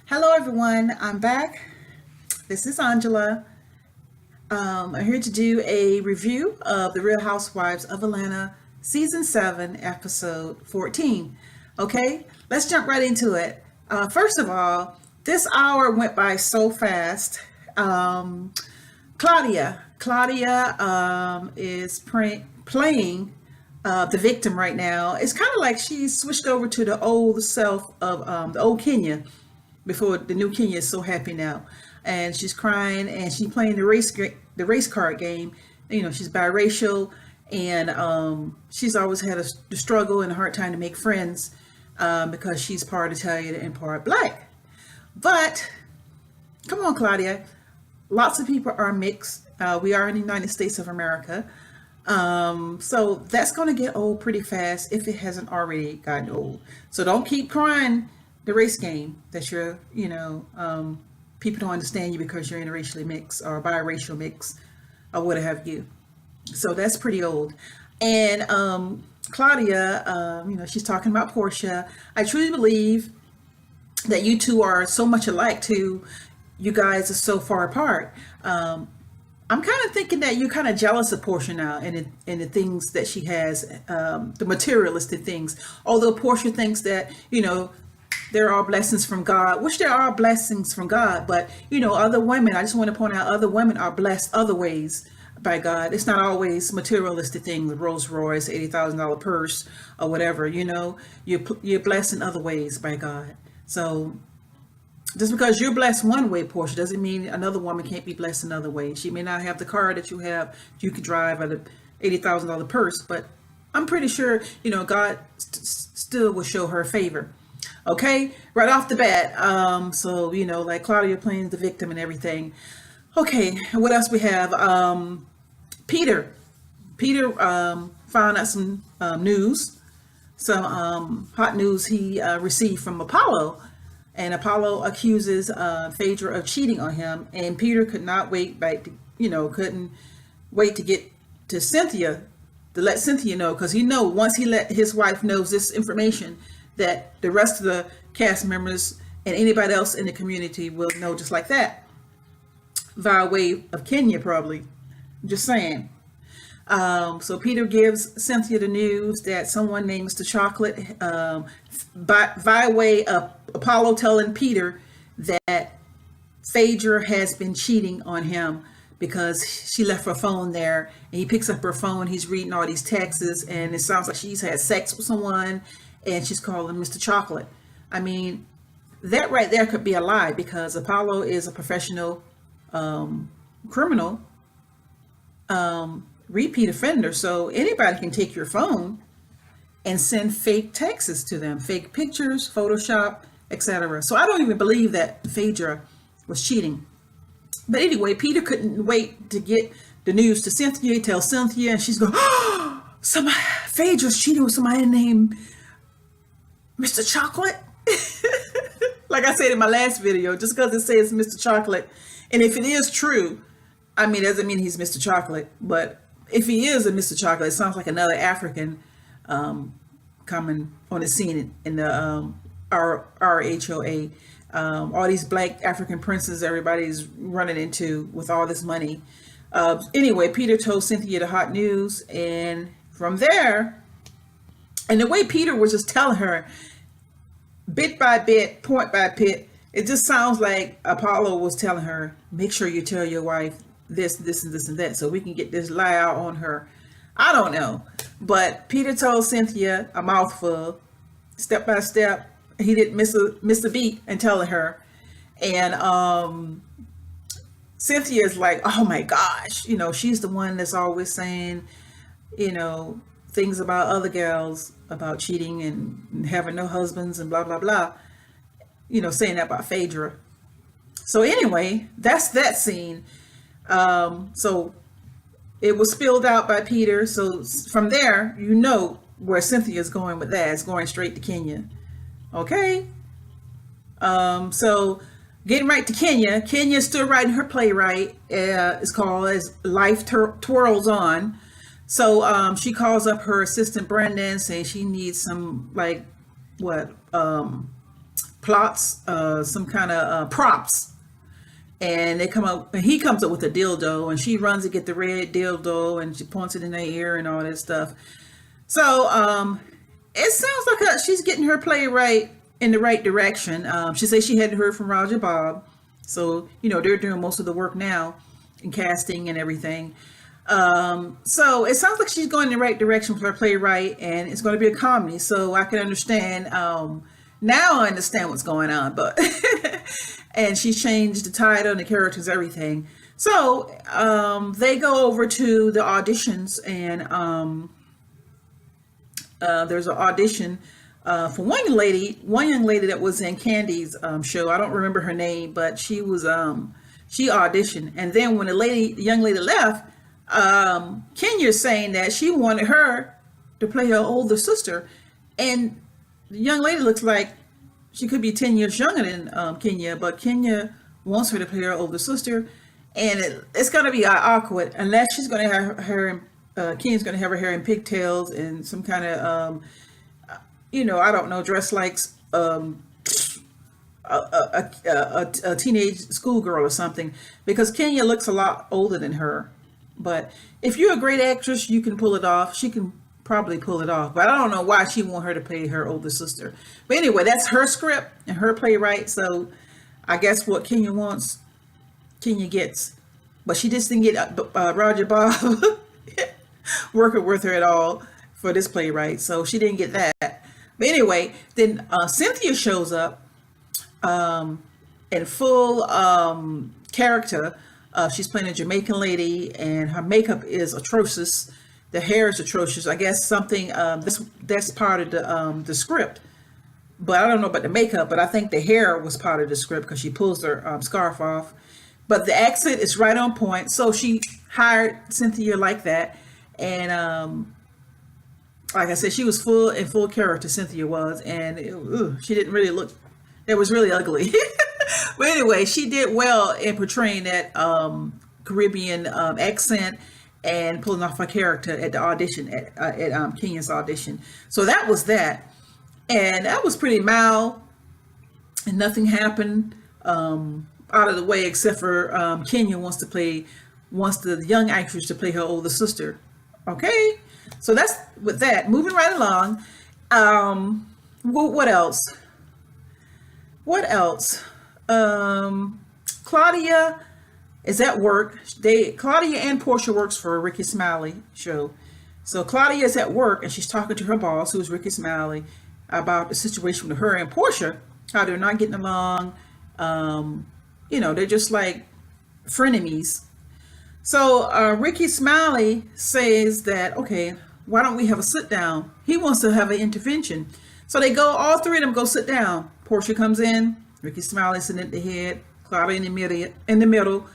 Hello, everyone. I'm back. This is Angela. I'm here to do a review of The Real Housewives of Atlanta, Season 7, Episode 14. Okay, let's jump right into it. First of all, this hour went by so fast. Claudia is playing the victim right now. It's kind of like she's switched over to the old self of the old Kenya before the new Kenya is so happy now, and she's crying and she's playing the race card game. You know, she's biracial, and she's always had the struggle and a hard time to make friends because she's part Italian and part black. But come on, Claudia, lots of people are mixed. We are in the United States of America. So that's going to get old pretty fast if it hasn't already gotten old. So don't keep crying the race game that people don't understand you because you're interracially mixed or biracial mix or what have you. So that's pretty old. And Claudia, she's talking about Porsha. I truly believe that you two are so much alike too. You guys are so far apart. I'm kind of thinking that you're kind of jealous of Porsha now and the things that she has, the materialistic things. Although Porsha thinks that, there are blessings from God, which there are blessings from God, but other women, I just want to point out, other women are blessed other ways by God. It's not always materialistic things, Rolls Royce, $80,000 purse or whatever. You're blessed in other ways by God. So just because you're blessed one way, Porsha, doesn't mean another woman can't be blessed another way. She may not have the car that you have, you can drive at a $80,000 purse, but I'm pretty sure, God still will show her favor. Okay, right off the bat. So, like Claudia playing the victim and everything. Okay, what else we have? Peter found out some news, some hot news he received from Apollo. And Apollo accuses Phaedra of cheating on him, and Peter could not wait couldn't wait to get to Cynthia, to let Cynthia know, because once he let his wife knows this information, that the rest of the cast members and anybody else in the community will know just like that, via way of Kenya probably. Just saying. So Peter gives Cynthia the news that someone named Mr. Chocolate, by way of Apollo telling Peter that Phaedra has been cheating on him because she left her phone there, and he picks up her phone, he's reading all these texts, and it sounds like she's had sex with someone, and she's calling Mr. Chocolate. I mean, that right there could be a lie, because Apollo is a professional criminal, repeat offender. So anybody can take your phone and send fake texts to them, fake pictures, Photoshop, etc. So I don't even believe that Phaedra was cheating. But anyway, Peter couldn't wait to get the news to Cynthia. He tells Cynthia, and she's going, "Oh, Phaedra's cheating with somebody named Mr. Chocolate." Like I said in my last video, just because it says Mr. Chocolate, and if it is true, I mean, it doesn't mean he's Mr. Chocolate, but if he is a Mr. Chocolate, it sounds like another African coming on the scene in the RHOA. All these black African princes everybody's running into with all this money. Anyway, Peter told Cynthia the hot news, and from there, and the way Peter was just telling her, bit by bit, point by bit, it just sounds like Apollo was telling her, make sure you tell your wife this, and this, and that, so we can get this lie out on her. I don't know. But Peter told Cynthia a mouthful, step by step. He didn't miss a beat in telling her. And Cynthia is like, oh my gosh, she's the one that's always saying, things about other gals, about cheating and having no husbands and blah, blah, blah. Saying that about Phaedra. So anyway, that's that scene. So it was spilled out by Peter. So from there, where Cynthia is going with that. It's going straight to Kenya. Okay. So getting right to Kenya. Kenya's still writing her playwright. It's called as Life Twirls On. So she calls up her assistant Brendan, saying she needs some plots, some kind of props, and he comes up with a dildo, and she runs to get the red dildo, and she points it in their ear and all that stuff. So it sounds like she's getting her playwright in the right direction. She says she hadn't heard from Roger Bob, so they're doing most of the work now in casting and everything. So it sounds like she's going in the right direction for her playwright, and it's going to be a comedy. So I can understand. Now I understand what's going on, but and she changed the title and the characters, everything. So they go over to the auditions, and there's an audition for one young lady that was in Kandi's show. I don't remember her name, but she auditioned, and then when the young lady left, Kenya's saying that she wanted her to play her older sister, and the young lady looks like she could be 10 years younger than Kenya, but Kenya wants her to play her older sister, and it's going to be awkward unless she's going to have Kenya's going to have her hair in pigtails and some kind of I don't know, dress like a teenage schoolgirl or something, because Kenya looks a lot older than her. But if you're a great actress, you can pull it off. She can probably pull it off, but I don't know why she want her to play her older sister. But anyway, that's her script and her playwright. So I guess what Kenya wants, Kenya gets. But she just didn't get Roger Bob working with her at all for this playwright. So she didn't get that. But anyway, then Cynthia shows up in full character. She's playing a Jamaican lady, and her makeup is atrocious. The hair is atrocious. I guess something that's part of the script, but I don't know about the makeup. But I think the hair was part of the script because she pulls her scarf off. But the accent is right on point. So she hired Cynthia like that, and like I said, she was in full character. Cynthia was, and she didn't really look. It was really ugly. But anyway, she did well in portraying that Caribbean accent and pulling off her character at the audition, at Kenya's audition. So that was that. And that was pretty mild, and nothing happened out of the way, except for Kenya wants the young actress to play her older sister. Okay, so that's with that. Moving right along. What else? Claudia is at work. Claudia and Porsha works for Ricky Smiley show. So Claudia is at work, and she's talking to her boss, who is Ricky Smiley, about the situation with her and Porsha, how they're not getting along. They're just like frenemies. So Ricky Smiley says that, okay, why don't we have a sit down? He wants to have an intervention. So all three of them go sit down. Porsha comes in, Ricky Smiley sitting at the head, Claudia in the middle,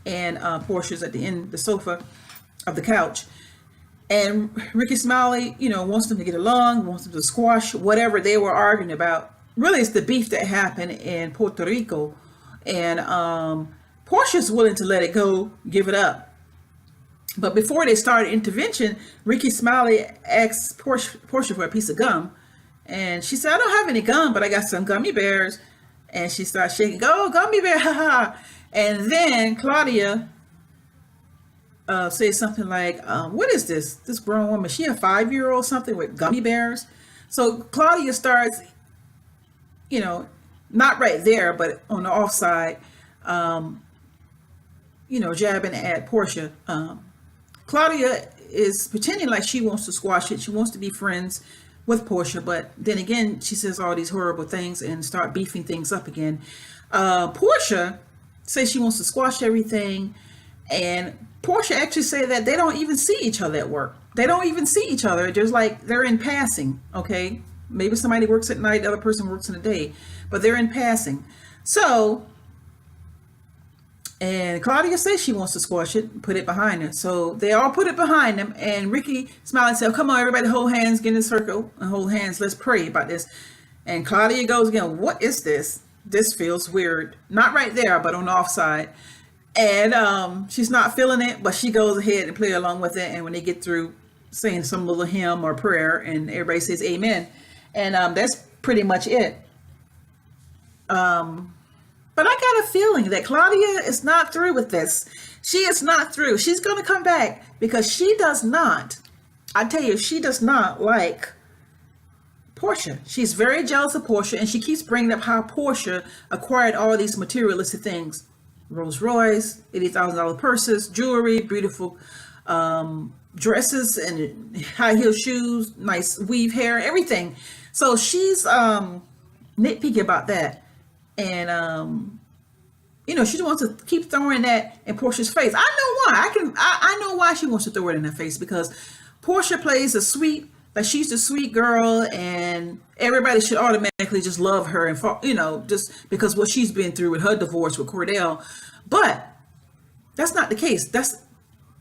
and Porsha's at the end, the sofa of the couch. And Ricky Smiley, wants them to get along, wants them to squash whatever they were arguing about. Really, it's the beef that happened in Puerto Rico, and Porsha's willing to let it go, give it up. But before they started intervention, Ricky Smiley asked Porsha for a piece of gum. And she said, I don't have any gum, but I got some gummy bears. And she starts shaking, oh, gummy bear, haha. And then Claudia says something like, what is this? This grown woman, is she a 5-year-old something with gummy bears? So Claudia starts, not right there, but on the offside, jabbing at Porsha. Claudia is pretending like she wants to squash it. She wants to be friends with Porsha, but then again, she says all these horrible things and start beefing things up again. Porsha says she wants to squash everything, and Porsha actually said that they don't even see each other at work. They don't even see each other. Just like they're in passing, okay? Maybe somebody works at night, the other person works in the day, but they're in passing. So, and Claudia says she wants to squash it, put it behind her. So they all put it behind them. And Ricky Smiley said, come on, everybody hold hands, get in a circle and hold hands. Let's pray about this. And Claudia goes again, what is this? This feels weird. Not right there, but on the offside. And she's not feeling it, but she goes ahead and play along with it. And when they get through saying some little hymn or prayer, and everybody says amen. And that's pretty much it. But I got a feeling that Claudia is not through with this. She is not through. She's going to come back because she does not, I tell you, she does not like Porsha. She's very jealous of Porsha, and she keeps bringing up how Porsha acquired all these materialistic things. Rolls Royce, $80,000 purses, jewelry, beautiful dresses and high heel shoes, nice weave hair, everything. So she's nitpicky about that. And she wants to keep throwing that in Porsha's face. I know why. I know why she wants to throw it in her face, because Porsha plays she's the sweet girl, and everybody should automatically just love her, and just because what she's been through with her divorce with Cordell. But that's not the case.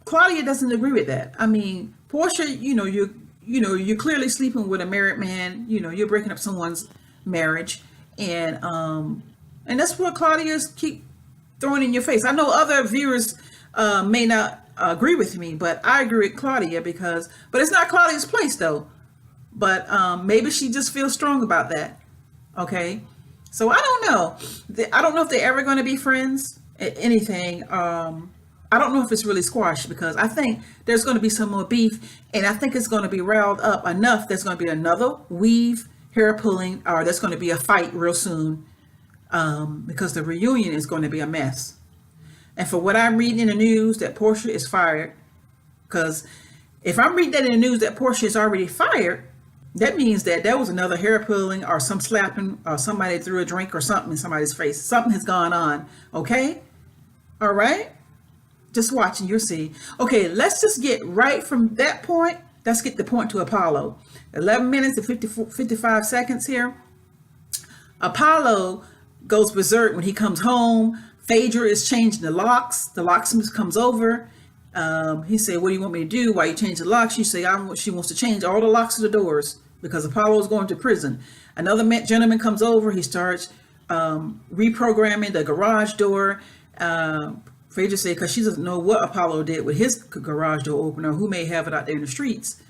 Claudia doesn't agree with that. I mean, Porsha, you're clearly sleeping with a married man. You're breaking up someone's marriage, and that's what Claudia's keep throwing in your face. I know other viewers may not agree with me, but I agree with Claudia but it's not Claudia's place though. But maybe she just feels strong about that. Okay, so I don't know. I don't know if they're ever going to be friends. Anything. I don't know if it's really squashed, because I think there's going to be some more beef, and I think it's going to be riled up enough. There's going to be another weave, hair pulling, or there's going to be a fight real soon, because the reunion is going to be a mess. And for what I'm reading in the news, that Porsha is fired, because if I'm reading that in the news that Porsha is already fired, that means that there was another hair pulling or some slapping, or somebody threw a drink or something in somebody's face. Something has gone on. Okay? All right? Just watching, you'll see. Okay, let's just get right from that point. Let's get the point to Apollo. 11 minutes and 55 seconds here. Apollo goes berserk when he comes home. Phaedra is changing the locks. The locksmith comes over. He said, "What do you want me to do? Why you change the locks?" She say, she wants to change all the locks of the doors because Apollo is going to prison. Another gentleman comes over. He starts reprogramming the garage door. Phaedra said, because she doesn't know what Apollo did with his garage door opener, who may have it out there in the streets.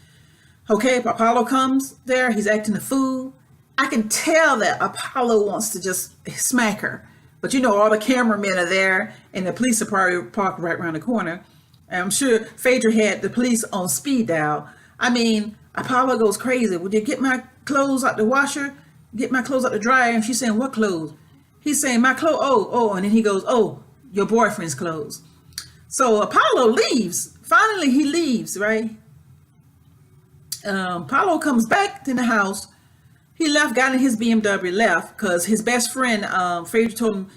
Okay, if Apollo comes there, he's acting a fool. I can tell that Apollo wants to just smack her. But all the cameramen are there, and the police are probably parked right around the corner. And I'm sure Phaedra had the police on speed dial. I mean, Apollo goes crazy. Would you get my clothes out the washer? Get my clothes out the dryer? And she's saying, what clothes? He's saying, my clothes. Oh. And then he goes, oh, your boyfriend's clothes. So Apollo leaves. Finally, he leaves, right? Apollo comes back to the house. He left, got in his BMW, left, because his best friend, Phaedra told him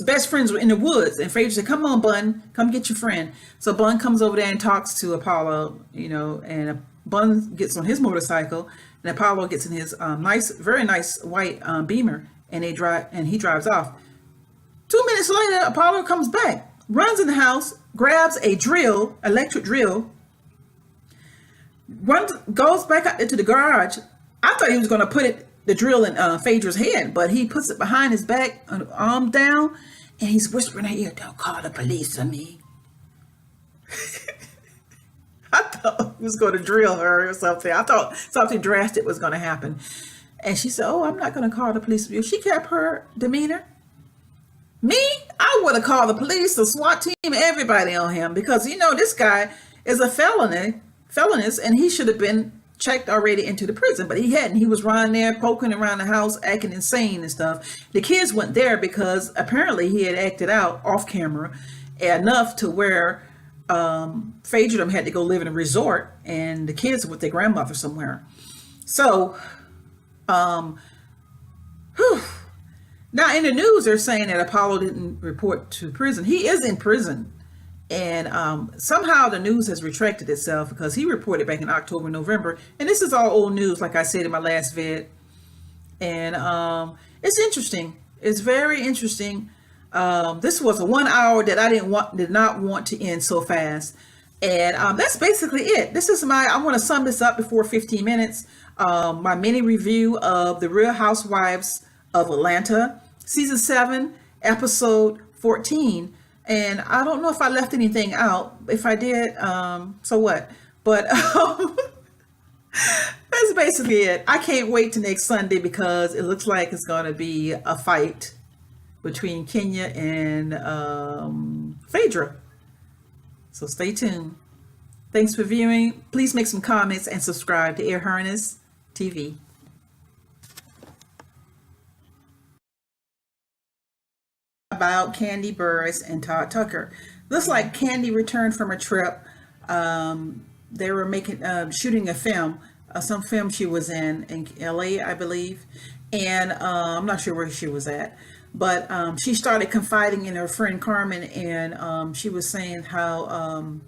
best friends were in the woods. And Phaedra said, come on, Bun, come get your friend. So Bun comes over there and talks to Apollo, and Bun gets on his motorcycle, and Apollo gets in his very nice white Beamer, and he drives off. 2 minutes later, Apollo comes back, runs in the house, grabs a drill, electric drill, goes back out into the garage. I thought he was going to put the drill in Phaedra's head, but he puts it behind his back, arm down, and he's whispering in her ear, don't call the police on me. I thought he was going to drill her or something. I thought something drastic was going to happen. And she said, oh, I'm not going to call the police on you. She kept her demeanor. Me, I would have called the police, the SWAT team, everybody on him, because this guy is a felonist, and he should have been checked already into the prison, but he hadn't. He was running there, poking around the house, acting insane and stuff. The kids went there because apparently he had acted out off camera enough to where Phaedra had to go live in a resort, and the kids were with their grandmother somewhere. So, now in the news, they're saying that Apollo didn't report to prison. He is in prison. And somehow the news has retracted itself, because he reported back in October, November. And this is all old news, like I said in my last vid. And it's interesting. It's very interesting. This was a 1 hour that I did not want to end so fast. And that's basically it. I want to sum this up before 15 minutes. My mini review of The Real Housewives of Atlanta, season 7, episode 14. And I don't know if I left anything out. If I did, so what? But that's basically it. I can't wait to next Sunday because it looks like it's going to be a fight between Kenya and Phaedra. So stay tuned. Thanks for viewing. Please make some comments and subscribe to Air Harness TV. About Kandi Burruss and Todd Tucker. Looks like Kandi returned from a trip. They were shooting a film, some film she was in LA, I believe. And I'm not sure where she was at. But she started confiding in her friend Carmen, and she was saying how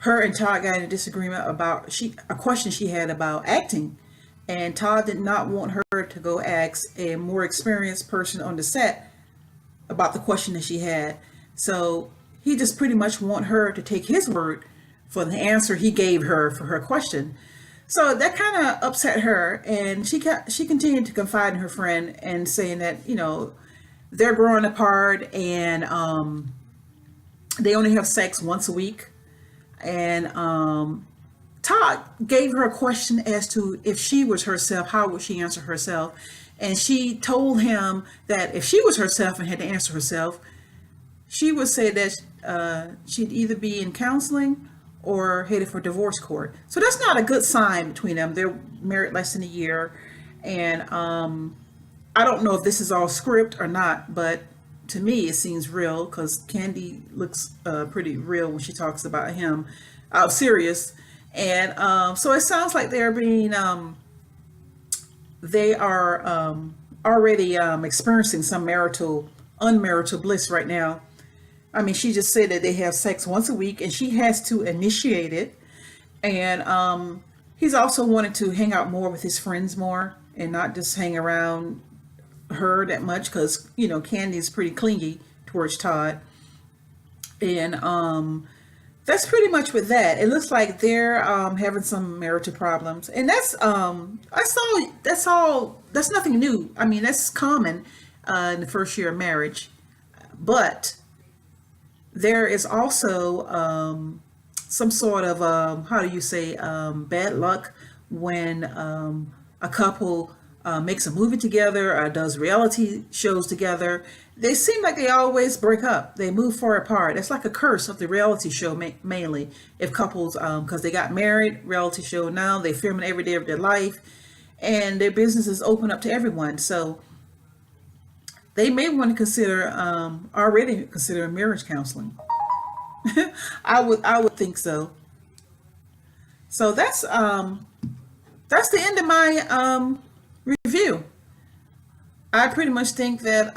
her and Todd got in a disagreement about a question she had about acting. And Todd did not want her to go ask a more experienced person on the set about the question that she had. So he just pretty much want her to take his word for the answer he gave her for her question. So that kind of upset her, and she continued to confide in her friend and saying that, you know, they're growing apart, and they only have sex once a week. And Todd gave her a question as to if she was herself, how would she answer herself? And she told him that if she was herself and had to answer herself, she would say that she'd either be in counseling or headed for divorce court. So that's not a good sign between them. They're married less than a year. And I don't know if this is all script or not, but to me it seems real, because Kandi looks pretty real when she talks about him, serious. And so it sounds like they're being they are already experiencing some unmarital bliss right now. I mean, she just said that they have sex once a week, and she has to initiate it. And he's also wanted to hang out more with his friends more and not just hang around her that much, because, you know, Kandi is pretty clingy towards Todd. And that's pretty much with that. It looks like they're having some marital problems, and that's nothing new. I mean, that's common in the first year of marriage. But there is also some sort of bad luck when a couple makes a movie together or does reality shows together. They seem like they always break up. They move far apart. It's like a curse of the reality show, mainly. If couples, because they got married, reality show now, they film it every day of their life, and their business is open up to everyone. So they may want to consider, already consider marriage counseling. I would think so. So that's the end of my review. I pretty much think that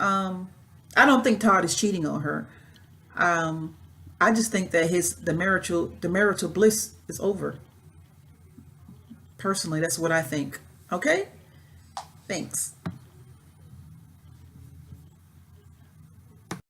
I don't think Todd is cheating on her. I just think that the marital bliss is over. Personally, that's what I think. Okay? Thanks.